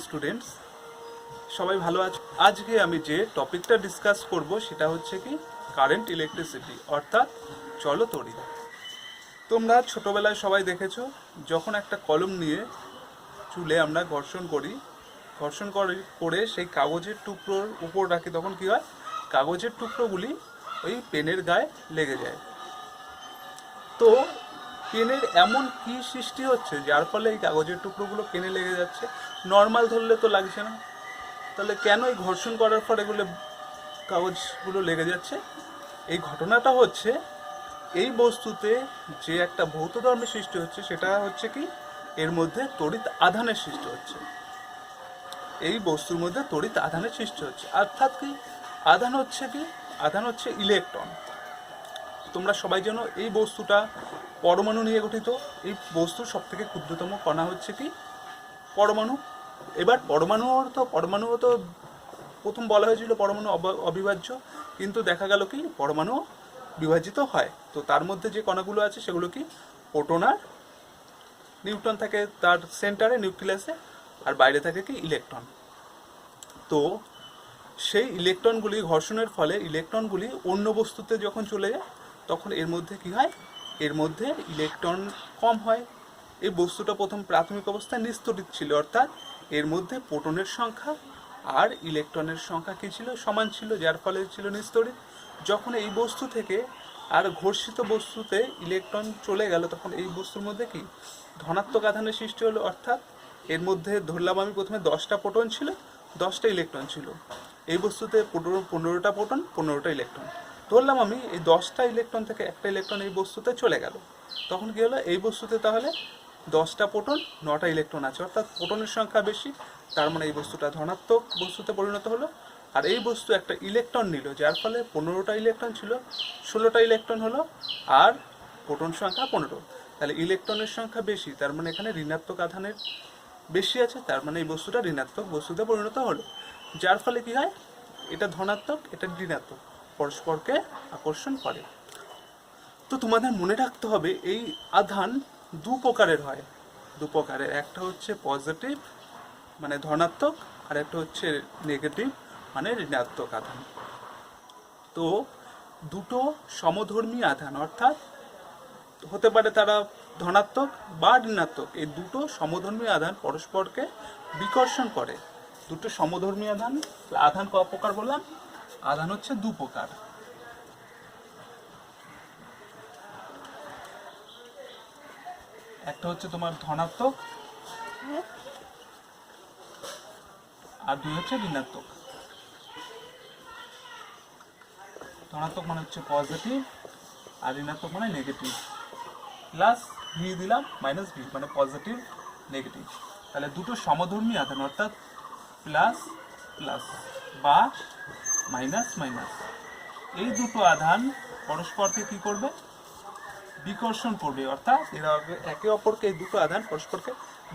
Students, সবাই ভালো আছো? আজকে আমি যে টপিকটা ডিসকাস করব সেটা হচ্ছে কি কারেন্ট ইলেকট্রিসিটি অর্থাৎ চলতড়িৎ। তোমরা ছোটবেলায় সবাই দেখেছো, যখন একটা কলম নিয়ে চুলে আমরা ঘর্ষণ করে সেই কাগজের টুকরোর উপর রাখি, তখন কি হয়, কাগজের টুকরোগুলি ওই পেনের গায়ে লেগে যায়। তো পেনের এমন কি সৃষ্টি হচ্ছে যার ফলে এই কাগজের টুকরোগুলো পেনে লেগে যাচ্ছে? নর্মাল ধরলে তো লাগছে না, তাহলে কেন এই ঘর্ষণ করার পর এগুলো কাগজগুলো লেগে যাচ্ছে? এই ঘটনাটা হচ্ছে এই বস্তুতে যে একটা ভৌত ধর্মের সৃষ্টি হচ্ছে, সেটা হচ্ছে কি এর মধ্যে তড়িৎ আধানের সৃষ্টি হচ্ছে। এই বস্তুর মধ্যে তড়িৎ আধানের সৃষ্টি হচ্ছে, অর্থাৎ কি আধান হচ্ছে কি, আধান হচ্ছে ইলেকট্রন। তোমরা সবাই জানো এই বস্তুটা পরমাণু নিয়ে গঠিত। এই বস্তুর সব থেকে ক্ষুদ্রতম কণা হচ্ছে কি পরমাণু। এবার পরমাণু তো প্রথম বলা হয়েছিল পরমাণু অবিভাজ্য, কিন্তু দেখা গেল কি পরমাণু বিভাজিত হয়। তো তার মধ্যে যে কণাগুলো আছে সেগুলো কি প্রোটন আর নিউট্রন থাকে তার সেন্টারে, নিউক্লিয়াসে, আর বাইরে থাকে কি ইলেকট্রন। তো সেই ইলেকট্রনগুলি ঘর্ষণের ফলে ইলেকট্রনগুলি অন্য বস্তুতে যখন চলে যায়, তখন এর মধ্যে কি হয়, এর মধ্যে ইলেকট্রন কম হয়। এই বস্তুটা প্রথম প্রাথমিক অবস্থায় নিস্তড়িত ছিল, অর্থাৎ এর মধ্যে প্রোটনের সংখ্যা আর ইলেকট্রনের সংখ্যা কি ছিল, সমান ছিল, যার ফলে ছিল নিস্তড়িত। যখন এই বস্তু থেকে আর ঘর্ষিত বস্তুতে ইলেকট্রন চলে গেল, তখন এই বস্তুর মধ্যে কি ধনাত্মক আধানের সৃষ্টি হলো। অর্থাৎ এর মধ্যে ধরলাম আমি প্রথমে 10টা প্রোটন ছিল, 10টা ইলেকট্রন ছিল। এই বস্তুতে 15টা প্রোটন, 15টা ইলেকট্রন। ধরলাম আমি এই 10টা ইলেকট্রন থেকে একটা ইলেকট্রন এই বস্তুতে চলে গেল, তখন কি হলো, এই বস্তুতে তাহলে 10টা প্রোটন, 9টা ইলেকট্রন আছে, অর্থাৎ প্রোটনের সংখ্যা বেশি। তার মানে এই বস্তুটা ধনাত্মক বস্তুতে পরিণত হলো। আর এই বস্তু একটা ইলেকট্রন নিল, যার ফলে 15টা ইলেকট্রন ছিল, 16টা ইলেকট্রন হলো, আর প্রোটন সংখ্যা 15। তাহলে ইলেকট্রনের সংখ্যা বেশি, তার মানে এখানে ঋণাত্মক আধানের বেশি আছে, তার মানে এই বস্তুটা ঋণাত্মক বস্তুতে পরিণত হলো। যার ফলে কি হয়, এটা ধনাত্মক, এটা ঋণাত্মক, পরস্পরকে আকর্ষণ করে। তো তোমাদের মনে রাখতে হবে এই আধান দু প্রকারের হয়, একটা হচ্ছে পজিটিভ মানে ধনাত্মক, আর একটা হচ্ছে নেগেটিভ মানে ঋণাত্মক আধান। তো দুটো সমধর্মী আধান, অর্থাৎ হতে পারে তারা ধনাত্মক বা ঋণাত্মক, এই দুটো সমধর্মী আধান পরস্পরকে বিকর্ষণ করে। দুটো সমধর্মী আধান, আধান ক প্রকার বললাম? আধান হচ্ছে দু প্রকার। একটা হচ্ছে তোমার ধনাত্মক, আর দুই হচ্ছে ঋণাত্মক। ধনাত্মক মানে হচ্ছে পজিটিভ, আর ঋণাত্মক মানে নেগেটিভ। প্লাস ভি দিলাম, মাইনাস ভি মানে পজিটিভ নেগেটিভ। তাহলে দুটো সমধর্মী আধান, অর্থাৎ প্লাস প্লাস বা মাইনাস মাইনাস, এই দুটো আধান পরস্পরকে কি করবে, বিকর্ষণ করবে। অর্থাৎ এরা একে অপরকে, এই দুটো আধান পরস্পরকে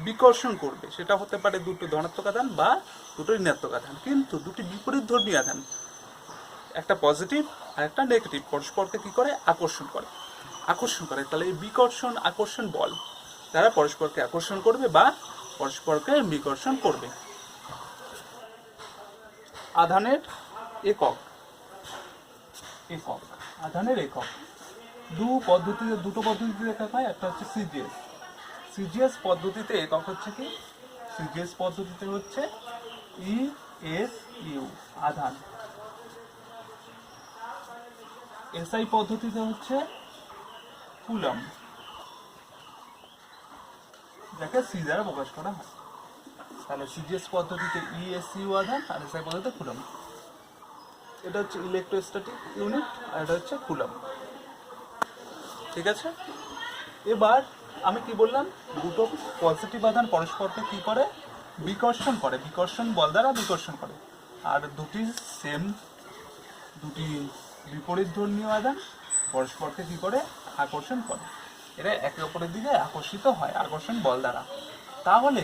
বিকর্ষণ করবে। সেটা হতে পারে দুটো ধনাত্মক আধান বা দুটো ঋণাত্মক আধান। কিন্তু দুটি বিপরীত ধর্মী আধান, একটা পজিটিভ আর একটা নেগেটিভ, পরস্পরকে কি করে, আকর্ষণ করে। তাহলে এই বিকর্ষণ আকর্ষণ বল তারা পরস্পরকে আকর্ষণ করবে বা পরস্পরকে বিকর্ষণ করবে। আধানের একক আধানের একক দুটো পদ্ধতিতে একক হয়। একটা হচ্ছে সিজিএস পদ্ধতিতে একক হচ্ছে কি, সিজিএস পদ্ধতিতে হচ্ছে ইএসইউ আধান। এসআই পদ্ধতিতে হচ্ছে কুলম, যাকে সি দ্বারা প্রকাশ করা হয়। তাহলে সিজিএস পদ্ধতিতে ইএসইউ আধান, আর এসআই পদ্ধতিতে কুলম। এটা হচ্ছে ইলেকট্রোস্ট্যাটিক ইউনিট, আর এটা হচ্ছে কুলম। ঠিক আছে, এবার আমি কি বললাম, দুটো পজিটিভ আধান পরস্পরকে কি করে, বিকর্ষণ করে, বিকর্ষণ বল দ্বারা বিকর্ষণ করে। আর দুটি বিপরীত ধর্মীয় আধান পরস্পরকে কি করে, আকর্ষণ করে। এরা একে অপরের দিকে আকর্ষিত হয় আকর্ষণ বল দ্বারা। তাহলে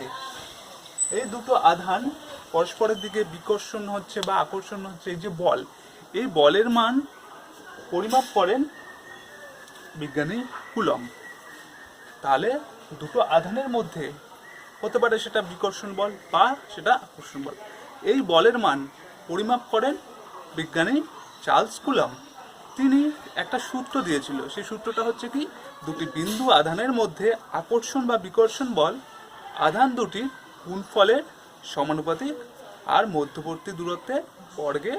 এই দুটো আধান পরস্পরের দিকে বিকর্ষণ হচ্ছে বা আকর্ষণ হচ্ছে, এই যে বল, এই বলের মান পরিমাপ করেন বিজ্ঞানী কুলম। তাহলে দুটো আধানের মধ্যে হতে পারে সেটা বিকর্ষণ বল বা সেটা আকর্ষণ বল। এই বলের মান পরিমাপ করেন বিজ্ঞানী চার্লস কুলম্ব। তিনি একটা সূত্র দিয়েছিল, সেই সূত্রটা হচ্ছে কি, দুটি বিন্দু আধানের মধ্যে আকর্ষণ বা বিকর্ষণ বল আধান দুটির গুণফলের সমানুপাতিক আর মধ্যবর্তী দূরত্বের বর্গে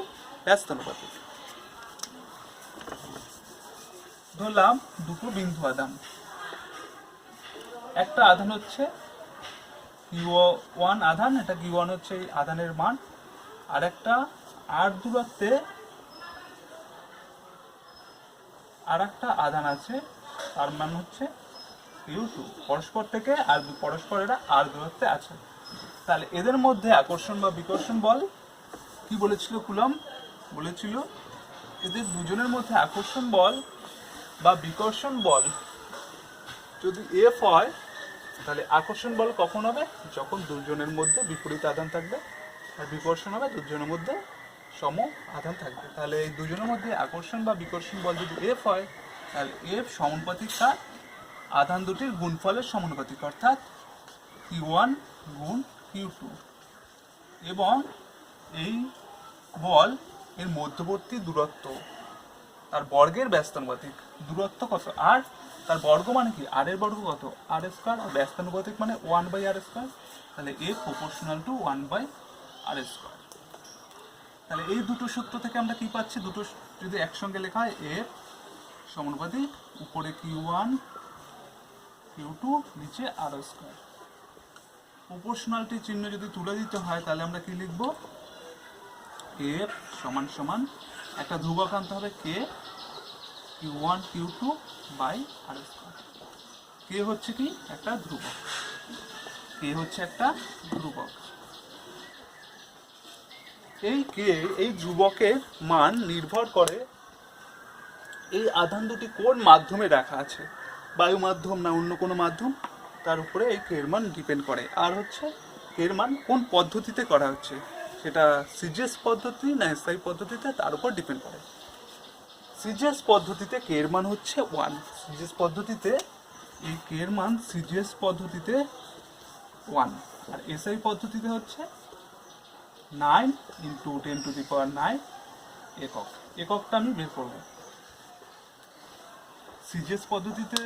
ব্যস্তানুপাতিক। ধরলাম দুটো বিন্দু আধান, একটা আধান হচ্ছে Q1 আধান, এটা Q1 হচ্ছে এই আধানের মান, আর একটা R দূরত্বে আর একটা আধান আছে, তার মান হচ্ছে Q2। পরস্পর থেকে আর পরস্পর এরা R দূরত্বে আছে। তাহলে এদের মধ্যে আকর্ষণ বা বিকর্ষণ বল কি বলেছিল কুলম্ব? বলেছিল এদের দুজনের মধ্যে আকর্ষণ বল বা বিকর্ষণ বল যদি F হয়, তাহলে আকর্ষণ বল কখন হবে? যখন দুজনের মধ্যে বিপরীত আধান থাকবে, আর বিকর্ষণ হবে দুজনের মধ্যে সম আধান থাকবে। তাহলে এই দুজনের মধ্যে আকর্ষণ বা বিকর্ষণ বল যদি F হয়, তাহলে F সমানুপাতিক কার? আধান দুটির গুণফলের সমানুপাতিক, অর্থাৎ Q1 গুণ Q2। এবং এই বল এর মধ্যবর্তী দূরত্ব তার বর্গের ব্যস্তানুপাতিক। দূরত্ব কত? আর তার বর্গ মানে কি? আর এর বর্গ কত? আর স্কয়ার। আর ব্যস্তানুপাতিক মানে 1/r স্কয়ার। তাহলে A proportional to 1/r square. তাহলে এই দুটো সূত্র থেকে আমরা কি পাচ্ছি? দুটো যদি একসঙ্গে লেখা হয়, F সমানুপাতিক উপরে Q1 Q2 নিচে r স্কয়ার। প্রপোর্শনালিটি চিহ্ন যদি তুলে দিতে হয়, তাহলে আমরা কি লিখব? F সমান সমান একটা ধ্রুবক আনতে হবে K, Q1 Q2 by r square. K হচ্ছে কি? একটা ধ্রুবক। K হচ্ছে একটা ধ্রুবক। এই K, এই ধ্রুবকের মান নির্ভর করে এই আধান দুটি কোন মাধ্যমে রাখা আছে, বায়ু মাধ্যম না অন্য কোনো মাধ্যম, তার উপরে এই K এর মান ডিপেন্ড করে। আর হচ্ছে K এর মান কোন পদ্ধতিতে করা হচ্ছে, সেটা সিজিএস পদ্ধতি না এসআই পদ্ধতিতে, তার উপর ডিপেন্ড করে। সিজিএস পদ্ধতিতে K এর মান হচ্ছে 1। সিজিএস পদ্ধতিতে এই K এর মান সিজিএস পদ্ধতিতে 1, আর এসআই পদ্ধতিতে হচ্ছে 9 × 10⁹ একক। এককটা আমি বের করব। সিজিএস পদ্ধতিতে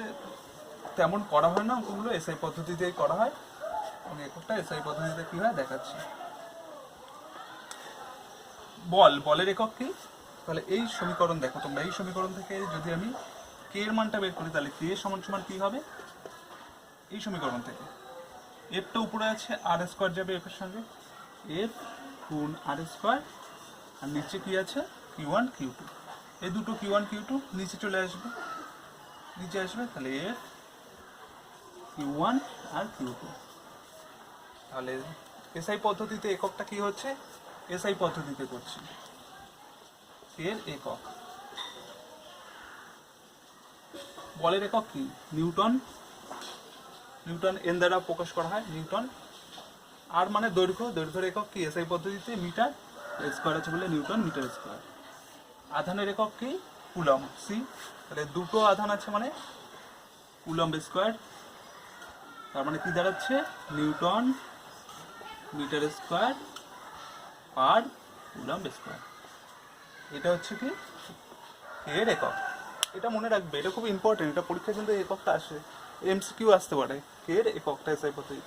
তেমন করা হয় না, ওগুলো এসআই পদ্ধতিতেই করা হয়, এবং এককটা এসআই পদ্ধতিতে কি হয় দেখাচ্ছি। বলের একক কি? তাহলে এই সমীকরণ দেখো তোমরা, এই সমীকরণ থেকে যদি আমি K এর মানটা বের করি, তাহলে K সমান সমান কি হবে? এই সমীকরণ থেকে F টা উপরে আছে, r স্কয়ার যাবে F এর সঙ্গে, F গুণ r স্কয়ার, আর নিচে কি আছে? Q1 Q2। এই দুটো Q1 Q2 নিচে চলে আসবে, নিচে আসবে, তাহলে F Q1 আর Q2। তাহলে এসআই পদ্ধতিতে এককটা কি হচ্ছে? এসআই পদ্ধতিতে করছি এর একক। বলের একক কি? নিউটন। নিউটন এন দ্বারা প্রকাশ করা হয়, নিউটন। আর মানে দৈর্ঘ্য, দৈর্ঘ্যের একক কি? এসআই পদ্ধতিতে মিটার, স্কয়ার আছে বলে নিউটন মিটার স্কয়ার। আধানের একক কি? Coulomb, C. তাহলে দুটো আধান আছে মানে কুলম্ব স্কয়ার, তার মানে কি দাঁড়াচ্ছে? Newton metre square per coulomb square. এটা হচ্ছে কি এর একক। এটা মনে রাখবে, এটা খুব ইম্পর্টেন্ট, এটা পরীক্ষা কিন্তু এককটা আসে, এমসিকিউ আসতে পারে এর এককটা এসআই পদ্ধতি।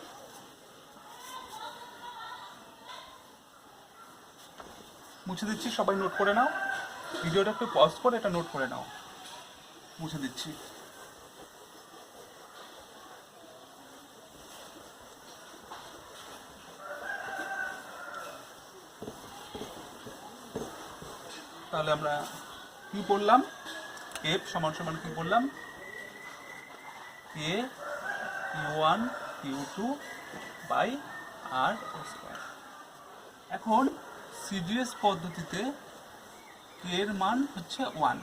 মুছে দিচ্ছি, সবাই নোট করে নাও। ভিডিওটা একটু পজ করে এটা নোট করে নাও, মুছে দিচ্ছি। তাহলে আমরা কি পড়লাম? F সমান সমান কি পড়লাম? K Q1 Q2 by r square. এখন সিজিএস পদ্ধতিতে K এর মান হচ্ছে 1।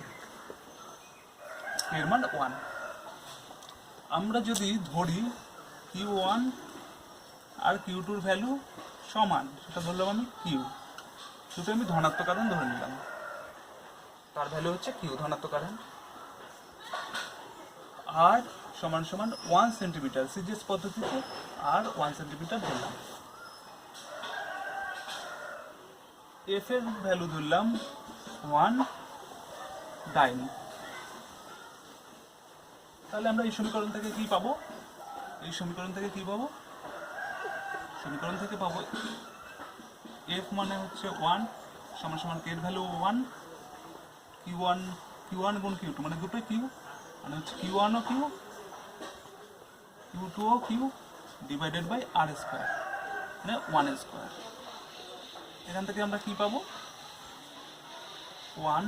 K এর মান 1। আমরা যদি ধরি Q1 আর Q2 এর ভ্যালু সমান, সেটা ধরলাম আমি Q, দুটো আমি ধনাত্মক আধান ধরে নিলাম, তার ভ্যালু হচ্ছে Q, ধনাত্মক আধান। আর সমান সমান 1 সেন্টিমিটার সিজিএস পদ্ধতিতে আর 1 সেন্টিমিটার ধরলাম। এফ এর ভ্যালু ধরলাম 1 ডাইন। তাহলে আমরা এই সমীকরণ থেকে কি পাবো? এই সমীকরণ থেকে কি পাবো? সমীকরণ থেকে পাবো এফ মানে হচ্ছে 1 সমান সমান কে এর ভ্যালু 1, কিউ1 গুণ কিউ2 মানে দুটোই কিউ, মানে হচ্ছে কিউ1 ও কিউ, কিউ2 ও Q divided by R square মানে 1 স্কোয়ার। এখান থেকে আমরা কি পাবো? 1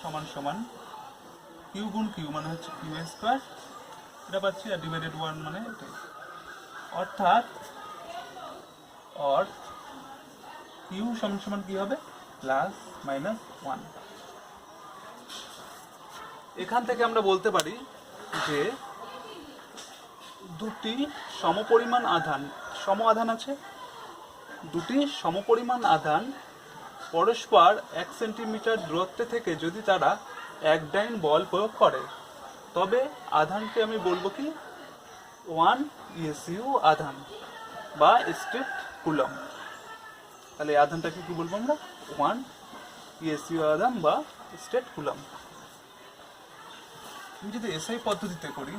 সমান সমান কিউ গুণ কিউ মানে হচ্ছে কিউ স্কোয়ার, এটা পাচ্ছি, আর ডিভাইডেড 1 মানে এটাই। অর্থাৎ কিউ সমান সমান কি হবে? Plus minus 1। এখান থেকে আমরা বলতে পারি যে দুটি সমপরিমাণ আধান, সম আধান আছে, দুটি সমপরিমাণ আধান পরস্পর 1 সেন্টিমিটার দূরত্বে থেকে যদি তারা এক ডাইন বল প্রয়োগ করে তবে আধানকে আমি বলবো কি 1 ইএসইউ আধান বা স্ট্রেট কুলম্ব। তাহলে এই আধানটাকে কি বলবো আমরা? 1 ইএসইউ আধান বা স্ট্রেট কুলম্ব। আমি যদি এসআই পদ্ধতিতে করি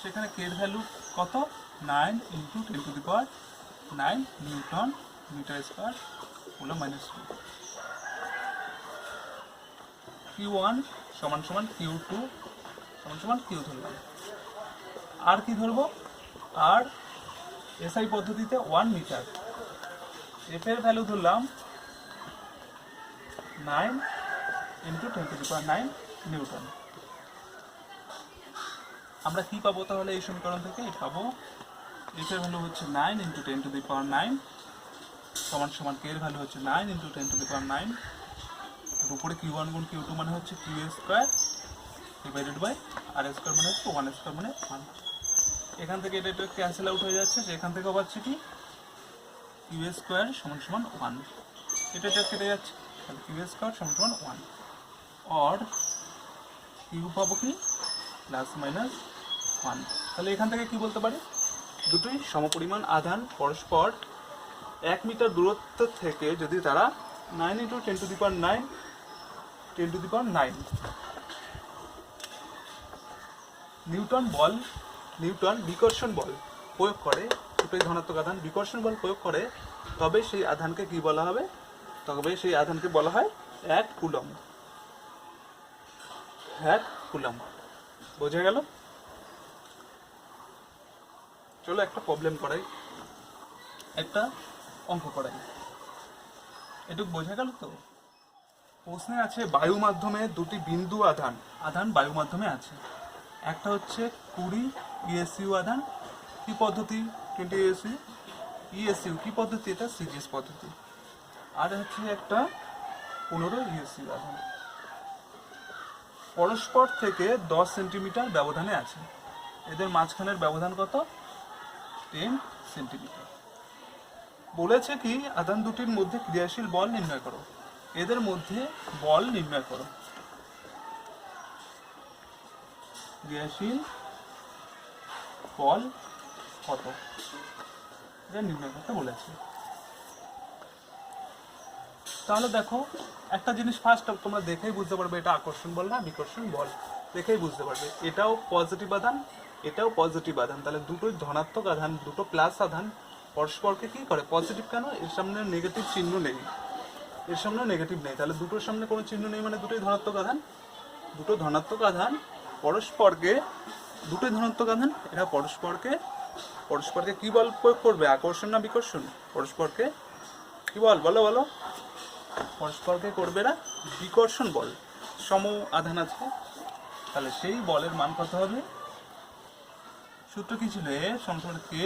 সেখানে কে এর ভ্যালু কত? 9 × 10⁹ newton metre square coulomb minus 2। Q1 সমান সমান কিউ2 সমান সমান কিউ ধরলাম। আর কি ধরবো? আর এসআই পদ্ধতিতে 1 মিটার। এফ এর ভ্যালু ধরলাম 9 × 10⁹ নিউটন। আমরা কি পাবো তাহলে এই সমীকরণ থেকে? পাবো এফ এর ভ্যালু হচ্ছে 9 × 10⁹ সমান সমান কে এর ভ্যালু হচ্ছে 9 × 10⁹, আর উপরে কিউ1 গুণ কিউ2 মানে হচ্ছে Q square divided by R square মানে হচ্ছে 1 স্কোয়ার মানে 1। এখান থেকে এটা একটু ক্যান্সেল আউট হয়ে যাচ্ছে, যে এখান থেকেও পাচ্ছি কি কিউ স্কোয়ার সমান সমান 1, এটা কেটে যাচ্ছে, তাহলে কিউ স্কোয়ার সমান সমান 1। আর কিউ পাবো কি প্লাস মাইনাস 1। তাহলে এখান থেকে কি বলতে পারি? দুটোই সমপরিমাণ আধান পরস্পর 1 মিটার দূরত্ব থেকে যদি তারা 9 × 10⁹ নিউটন বিকর্ষণ বল প্রয়োগ করে, দুটোই ধনাত্মক আধান বিকর্ষণ বল প্রয়োগ করে, তবে সেই আধানকে কি বলা হবে? তবে সেই আধানকে বলা হয় 1 কুলম্ব। 1 কুলম্ব। বোঝা গেল? চলো একটা প্রবলেম করাই, একটা অঙ্ক করাই। এটুকু বোঝা গেল তো? প্রশ্নে আছে বায়ু মাধ্যমে দুটি বিন্দু আধান বায়ু মাধ্যমে আছে। একটা হচ্ছে 20 ইএসইউ আধান, কি পদ্ধতি? 20 ইএসইউ। ইএসইউ কি পদ্ধতি? এটা সিজিএস পদ্ধতি। আর হচ্ছে একটা 15 ইএসইউ আধান পরস্পর থেকে 10 সেন্টিমিটার ব্যবধানে আছে। এদের মাঝখানের ব্যবধান কত? 10 সেন্টিমিটার। বলেছে কি আধান দুটির মধ্যে ক্রিয়াশীল বল নির্ণয় করো। এদের মধ্যে বল নির্ণয় করো। ক্রিয়াশীল বল কত এটা নির্ণয় করতে বলেছে। তাহলে দেখো একটা জিনিস ফার্স্ট তোমরা দেখেই বুঝতে পারবে এটা আকর্ষণ বল না বিকর্ষণ বল, দেখেই বুঝতে পারবে। এটাও পজিটিভ আধান, এটাও পজিটিভ আধান, তাহলে দুটোই ধনাত্মক আধান, দুটো প্লাস আধান পরস্পরকে কি করে? পজিটিভ। কেন? এর সামনে নেগেটিভ চিহ্ন নেই, এর সামনে নেগেটিভ নেই, তাহলে দুটোর সামনে কোনো চিহ্ন নেই মানে দুটোই ধনাত্মক আধান। দুটো ধনাত্মক আধান পরস্পরকে, দুটোই ধনাত্মক আধান, এরা পরস্পরকে কি বল প্রয়োগ করবে? আকর্ষণ না বিকর্ষণ? পরস্পরকে কি বল বলো বলো? পরস্পরকে করবে এরা বিকর্ষণ বল। সম আধান আছে, তাহলে সেই বলের মান কত হবে? সূত্র কি ছিল? এ সমান কে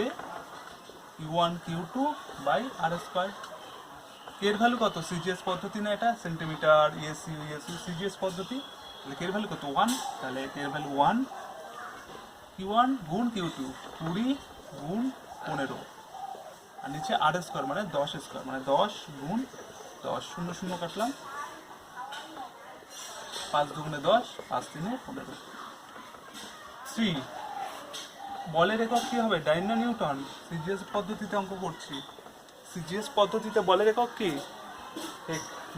কিউ1 কিউ2 বাই আর স্কয়ার। কে এর ভ্যালু কত? সিজিএস পদ্ধতি না এটা? সেন্টিমিটার ইএসইউ সিজিএস পদ্ধতি। তাহলে কে এর ভ্যালু কত? 1। তাহলে কে এর ভ্যালু 1, কিউ1 গুণ কিউ2 20 গুণ 15, আর নিচে আর স্কয়ার মানে 10 স্কয়ার মানে 10 গুণ 10, 0 0 কাটলাম, 5 দুগুণে 10, 5 তিনে 15। 3 বলের একক কি হবে? ডাইন না নিউটন? সিজিএস পদ্ধতিতে অঙ্ক করছি, সিজিএস পদ্ধতিতে বলের একক কি?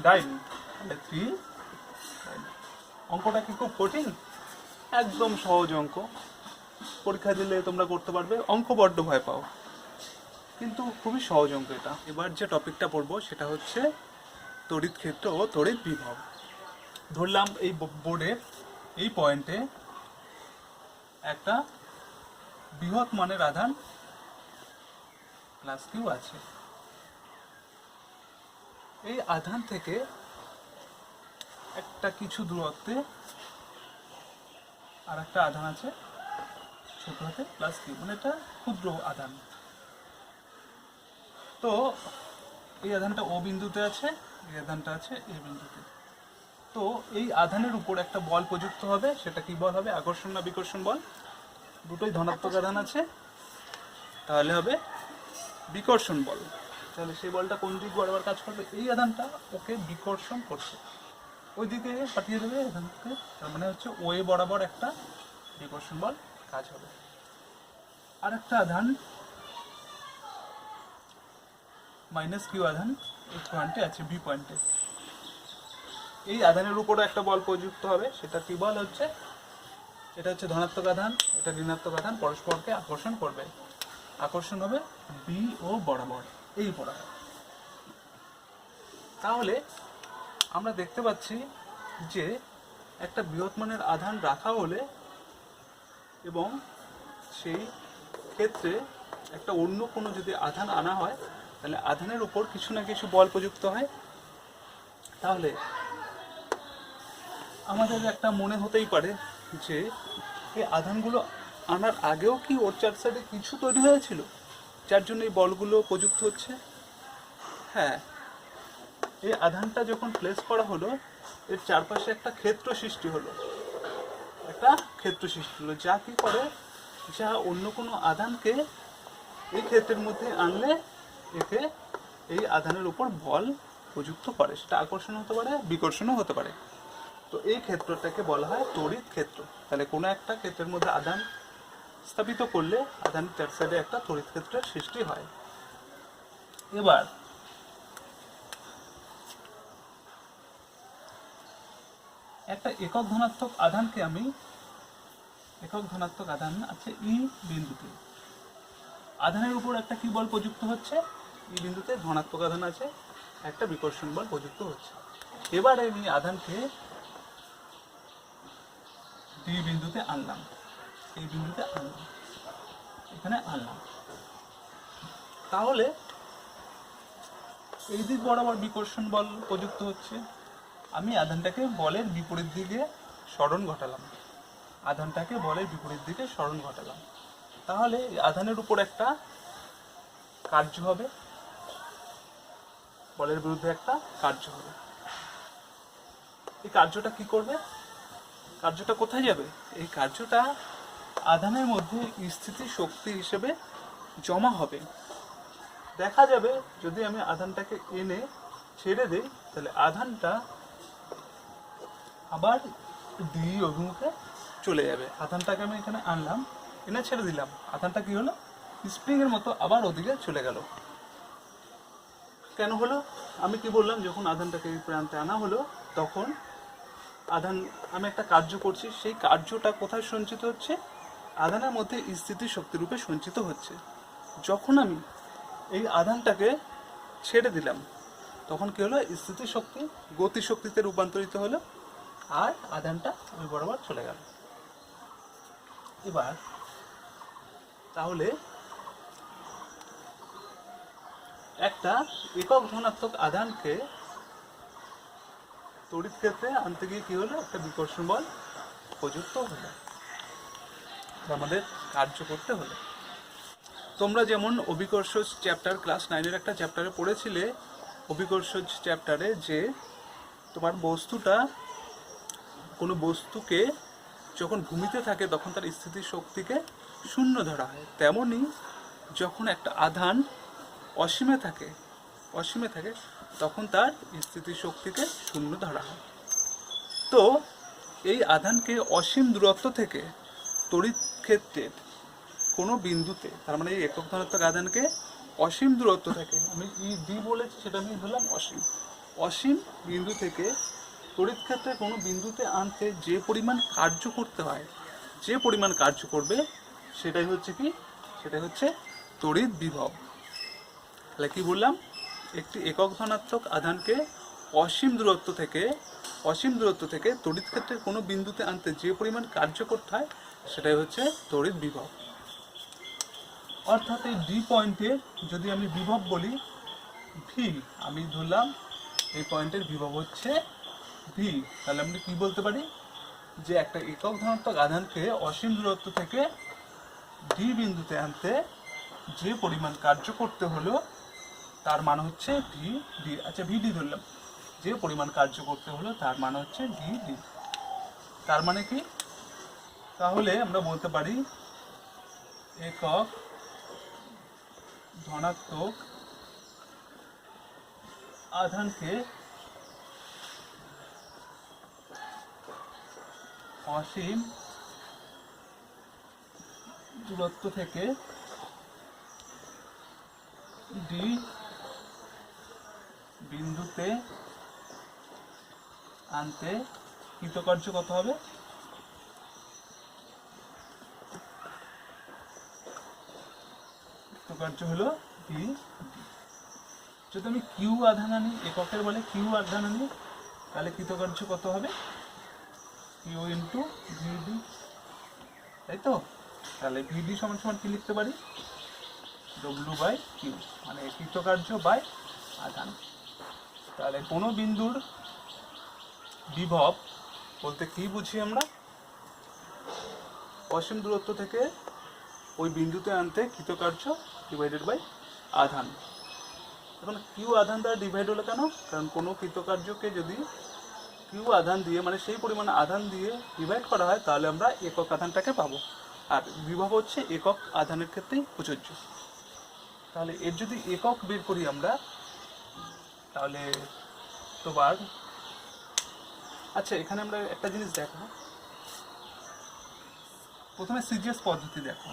ডাইন। তাহলে 3 ডাইন। অঙ্কটা কি খুব কঠিন? একদম সহজ অঙ্ক, পরীক্ষা দিলে তোমরা করতে পারবে। অঙ্ক বড্ড ভয় পাও, কিন্তু খুবই সহজ অঙ্ক এটা। এবার যে টপিকটা পড়বো সেটা হচ্ছে তড়িৎ ক্ষেত্র ও তড়িৎ বিভব। ধরলাম এই বোর্ডের এই পয়েন্টে একটা বৃহৎ মানের আধান প্লাস কিউ আছে। এই আধান থেকে একটা কিছু দূরত্বে আর একটা আধান আছে ছোট হাতে প্লাস কিউ, মানে এটা ক্ষুদ্র আধান। তো এই আধানটা ও বিন্দুতে আছে, এই আধানটা আছে এ বিন্দুতে। তো এই আধানের উপর একটা বল প্রযুক্ত হবে, সেটা কি বল হবে? আকর্ষণ না বিকর্ষণ বল? দুটোই ধনাত্মক আধান আছে, তাহলে হবে বিকর্ষণ বল। তাহলে সেই বলটা কোন দিক বরাবর কাজ করবে? এই আধানটা ওকে বিকর্ষণ করছে, ওই দিকে পাঠিয়ে দেবে আধানকে, তার মানে হচ্ছে ও এ বরাবর একটা বিকর্ষণ বল কাজ হবে। আর একটা আধান মাইনাস কিউ আধান এই পয়েন্টে আছে, বি পয়েন্টে। এই আধানের উপরে একটা বল প্রযুক্ত হবে, সেটা কি বল হচ্ছে? এটা হচ্ছে ধনাত্মক আধান, এটা ঋণাত্মক আধান, পরস্পরকে আকর্ষণ করবে। আকর্ষণ হবে বি ও বরাবর, এই বরাবর। তাহলে আমরা দেখতে পাচ্ছি যে একটা বৃহৎ মানের আধান রাখা হলে এবং সেই ক্ষেত্রে একটা অন্য কোনো যদি আধান আনা হয়, তাহলে আধানের উপর কিছু না কিছু বল প্রযুক্ত হয়। তাহলে আমাদের একটা মনে হতেই পারে যে এই আধানগুলো আনার আগেও কি ওর চার সাইডে কিছু তৈরি হয়েছিল যার জন্য এই বলগুলো প্রযুক্ত হচ্ছে। হ্যাঁ, এই আধানটা যখন প্লেস করা হলো, এর চারপাশে একটা ক্ষেত্র সৃষ্টি হলো, একটা ক্ষেত্র সৃষ্টি হলো, যা কি করে, যা অন্য কোনো আধানকে এই ক্ষেত্রের মধ্যে আনলে একে এই আধানের উপর বল প্রযুক্ত করে। সেটা আকর্ষণ হতে পারে, বিকর্ষণও হতে পারে। তো এই ক্ষেত্রটাকে বলা হয় তড়িৎ ক্ষেত্র। তাহলে কোনো একটা ক্ষেত্রের মধ্যে আধান স্থাপিত করলে আধানের চার সাইডে একটা তড়িৎ ক্ষেত্রের সৃষ্টি হয়। এবার একটা একক ধনাত্মক আধানকে আমি, একক ধনাত্মক আধান আছে ই বিন্দুতে, আধানের উপর একটা কি বল প্রযুক্ত হচ্ছে? ই বিন্দুতে ধনাত্মক আধান আছে, একটা বিকর্ষণ বল প্রযুক্ত হচ্ছে। এবার আমি আধানকে ডি বিন্দুতে আনলাম, এই বিন্দুতে আনলাম, এখানে আনলাম। তাহলে এই দিক বরাবর বিকর্ষণ বল প্রযুক্ত হচ্ছে। আমি আধানটাকে বলের বিপরীত দিকে সরণ ঘটালাম, আধানটাকে বলের বিপরীত দিকে সরণ ঘটালাম। তাহলে আধানের উপর একটা কার্য হবে, বলের বিরুদ্ধে একটা কার্য হবে। এই কার্যটা কি করবে? কার্যটা কোথায় যাবে? এই কার্যটা আধানের মধ্যে স্থিতি শক্তি হিসেবে জমা হবে। দেখা যাবে যদি আমি আধানটাকে এনে ছেড়ে দেই, তাহলে আধানটা আবার ডি অভিমুখে চলে যাবে। আধানটাকে আমি এখানে আনলাম, এনে ছেড়ে দিলাম, আধানটা কি হলো? স্প্রিং এর মতো আবার ওদিকে চলে গেল। কেন হলো? আমি কি বললাম, যখন আধানটাকে এই প্রান্তে আনা হলো, তখন আধান, আমি একটা কার্য করছি, সেই কার্যটা কোথায় সঞ্চিত হচ্ছে? আধানের মধ্যে স্থিতি শক্তি রূপে সঞ্চিত হচ্ছে। যখন আমি এই আধানটাকে ছেড়ে দিলাম, তখন কি হলো? স্থিতি শক্তি গতি শক্তিতে রূপান্তরিত হলো, আর আধানটা ওই বরাবর চলে গেল। এবার তাহলে একটা একক ধনাত্মক আধানকে তড়িৎ ক্ষেত্রে আনতে গিয়ে কি হলো? একটা বিকর্ষণ বল প্রযুক্ত হলো, আমাদের কার্য করতে হলো। তোমরা যেমন অভিকর্ষজ চ্যাপ্টার ক্লাস 9-এর একটা চ্যাপ্টারে পড়েছিলে, অভিকর্ষজ চ্যাপ্টারে, যে তোমার বস্তুটা, কোনো বস্তুকে যখন ভূমিতে থাকে তখন তার স্থিতি শক্তিকে শূন্য ধরা হয়, তেমনি যখন একটা আধান অসীমে থাকে তখন তার স্থিতি শক্তিকে শূন্য ধরা হয়। তো এই আধানকে অসীম দূরত্ব থেকে তড়িৎ ক্ষেত্রের কোনো বিন্দুতে, তার মানে এই একক ধনাত্মক আধানকে অসীম দূরত্ব থেকে, আমি ডি বলেছি সেটা আমি ধরলাম অসীম, অসীম বিন্দু থেকে তড়িৎ ক্ষেত্রে কোনো বিন্দুতে আনতে যে পরিমাণ কার্য করতে হয়, যে পরিমাণ কার্য করবে সেটাই হচ্ছে কি, সেটাই হচ্ছে তড়িৎ বিভব। তাহলে কি বললাম, একটি একক ধনাত্মক আধানকে অসীম দূরত্ব থেকে তড়িৎ ক্ষেত্রের কোনো বিন্দুতে আনতে যে পরিমাণ কার্য করতে হয় সেটাই হচ্ছে তড়িৎ বিভব। অর্থাৎ এই ডি পয়েন্টে যদি আমি বিভব বলি ভি, আমি ধরলাম এই পয়েন্টের বিভব হচ্ছে ভি, তাহলে আমরা কি বলতে পারি যে একটা একক ধনাত্মক আধানকে অসীম দূরত্ব থেকে ডি বিন্দুতে আনতে যে পরিমাণ কার্য করতে হলো তার মান হচ্ছে ভি ডি। আচ্ছা ভিডি ধরলাম, যে পরিমাণ কার্য করতে হলো তার মান হচ্ছে ভি ডি। তার মানে কি, তাহলে আমরা বলতে পারি একক ধনাত্মক আধানকে অসীম দূরত্ব থেকে ডি বিন্দুতে আনতে কৃতকার্য কত হবে, কৃতকার্য হলো ভি। যদি আমি কিউ আধান আনি, এককের বলে কিউ আধান আনি, তাহলে কৃতকার্য কত হবে, কিউ ইন্টু ভিডি, তাই তো। তাহলে ভিডি সমান সমান কি লিখতে পারি, ডব্লিউ বাই কিউ, মানে কৃতকার্য বাই আধান। তাহলে কোনো বিন্দুর বিভব বলতে কি বুঝি আমরা, অসীম দূরত্ব থেকে ওই বিন্দুতে আনতে কৃতকার্য ডিভাইডেড বাই আধান। এখন কিউ আধান দ্বারা ডিভাইড হলো কেন, কারণ কোনো কৃতকার্যকে যদি কিউ আধান দিয়ে, মানে সেই পরিমাণ আধান দিয়ে ডিভাইড করা হয় তাহলে আমরা একক আধানটাকে পাবো, আর বিভব হচ্ছে একক আধানের ক্ষেত্রেই প্রযোজ্য। তাহলে এর যদি একক বের করি আমরা, তাহলে তো বার। আচ্ছা এখানে আমরা একটা জিনিস দেখো, প্রথমে সিজিএস পদ্ধতি দেখো,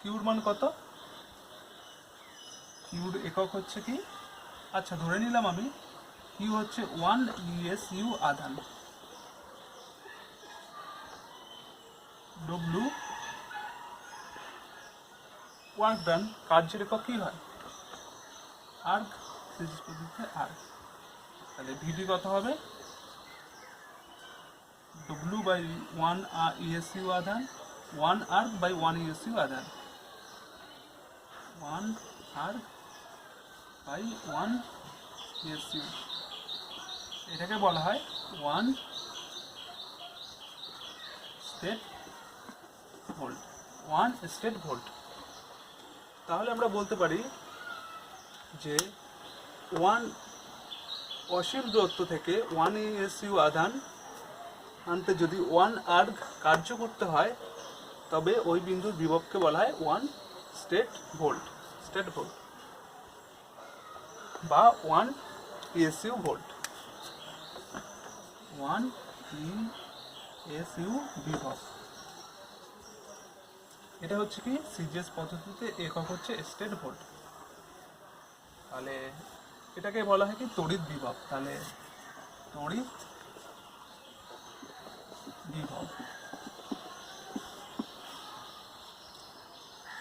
কিউর মান কত, কিউর একক হচ্ছে কি, আচ্ছা ধরে নিলাম আমি কিউ হচ্ছে 1 ইএসইউ আধান, ডব্লিউ ওয়ার্ক ডান, কার্যের একক কি হয় আর্ক, সিজিএস পদ্ধতিতে আর্ক। তাহলে ভিডি কত হবে, ডব্লিউ বাই 1 ইএসইউ আধান, 1 আর্ক বাই 1 ইএসইউ আধান, 1 আর্ক বাই 1 ইএসইউ, এটাকে বলা হয় 1 স্টেট ভোল্ট, 1 স্টেট ভোল্ট। তাহলে আমরা বলতে পারি যে 1 অসীম দূরত্ব থেকে 1 ইএসইউ আধান আনতে যদি 1 আর্ক কার্য করতে হয় তবে ওই বিন্দুর বিভবকে বলা হয় 1 স্টেট ভোল্ট, স্টেট ভোল্ট বা 1 ইএসইউ ভোল্ট, 1 ইএসইউ বিভব। এটা হচ্ছে কি সিজিএস পদ্ধতিতে একক হচ্ছে স্টেট ভোল্ট। তাহলে এটাকে বলা হয় কি তড়িৎ বিভব। তাহলে তড়িৎ বিভব,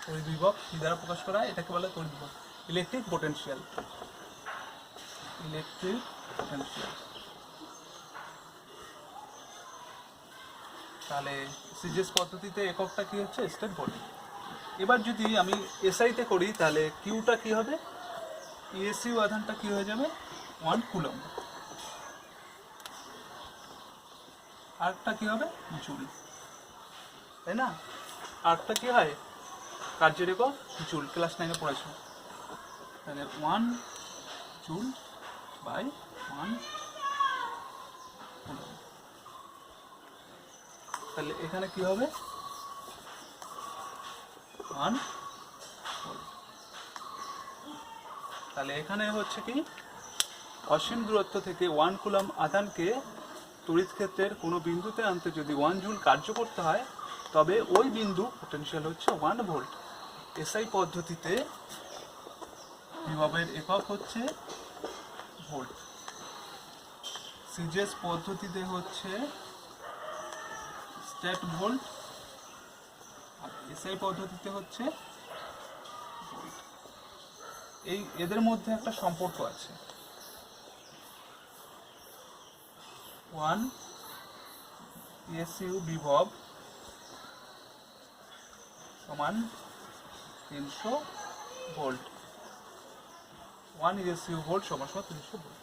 তড়িৎ বিভব কি দ্বারা প্রকাশ করা হয়, এটাকে বলা হয় তড়িৎ বিভব, ইলেকট্রিক পোটেনশিয়াল, ইলেকট্রিক পোটেনশিয়াল। তাহলে সিজিএস পদ্ধতিতে এককটা কি হচ্ছে স্টেট ভোল্ট। এবার যদি আমি এসআইতে করি তাহলে কিউটা কি হবে, ইএসইউ আধানটা কি হয়ে যাবে 1 কুলম্ব, আর্কটা কি হবে জুল, তাই না। আর্কটা কি হয় কার্যের একক জুল, ক্লাস 9-এ পড়েছ। তাহলে 1 জুল বাই 1 কুলম্ব। তাহলে এখানে কি হবে 1 ভোল্ট। তাহলে এখানে হচ্ছে কি অসীম দূরত্ব থেকে 1 কুলম্ব আধানকে তড়িৎ ক্ষেত্রের কোনো বিন্দুতে আনতে যদি 1 জুল কার্য করতে হয় তবে ওই বিন্দু পোটেনশিয়াল হচ্ছে 1 ভোল্ট। এসআই পদ্ধতিতে বিভবের একক হচ্ছে ভোল্ট, সিজিএস পদ্ধতিতে হচ্ছে স্ট্যাট ভোল্ট, আর এসআই পদ্ধতিতে হচ্ছে ভোল্ট। এদের মধ্যে একটা সম্পর্ক আছে, 1 এসইউ বিভব সমান 300 ভোল্ট, 1 এসইউ ভোল্ট সমান 300 ভোল্ট।